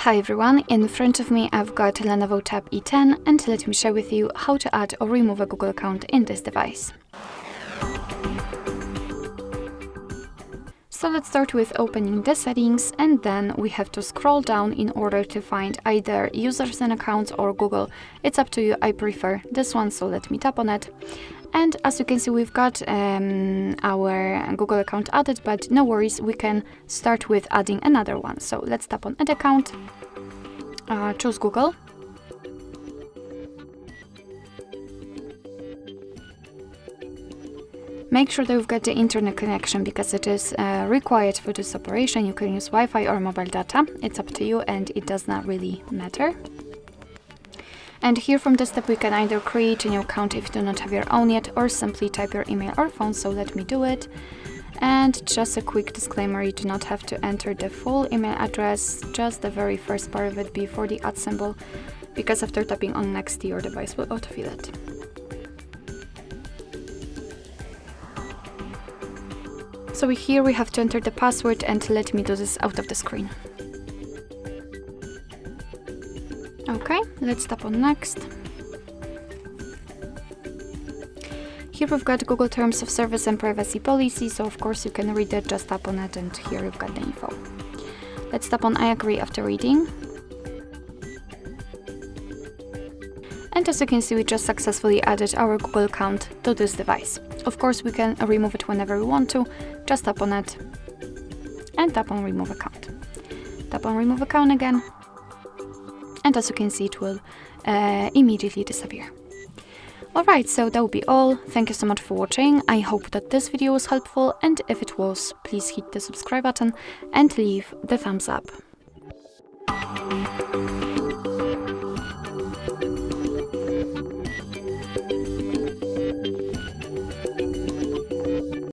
Hi everyone, in front of me I've got LENOVO Tab E10 and let me share with you how to add or remove a Google account in this device. So let's start with opening the settings, and then we have to scroll down in order to find either users and accounts or Google. It's up to you, I prefer this one, so let me tap on it. And as you can see, we've got our Google account added, but no worries, we can start with adding another one. So let's tap on Add Account, choose Google. Make sure that you've got the internet connection because it is required for this operation. You can use Wi-Fi or mobile data. It's up to you and it does not really matter. And here from this step we can either create a new account if you do not have your own yet, or simply type your email or phone, so let me do it. And just a quick disclaimer, you do not have to enter the full email address, just the very first part of it before the @ symbol, because after tapping on next your device will autofill it. So here we have to enter the password, and let me do this out of the screen. Okay, let's tap on next. Here we've got Google Terms of Service and Privacy Policy, so of course you can read it, just tap on it, and here you've got the info. Let's tap on I agree after reading. And as you can see, we just successfully added our Google account to this device. Of course, we can remove it whenever we want to. Just tap on it and tap on Remove Account. Tap on Remove Account again. And as you can see, it will immediately disappear. Alright, so that will be all. Thank you so much for watching. I hope that this video was helpful, and if it was, please hit the subscribe button and leave the thumbs up.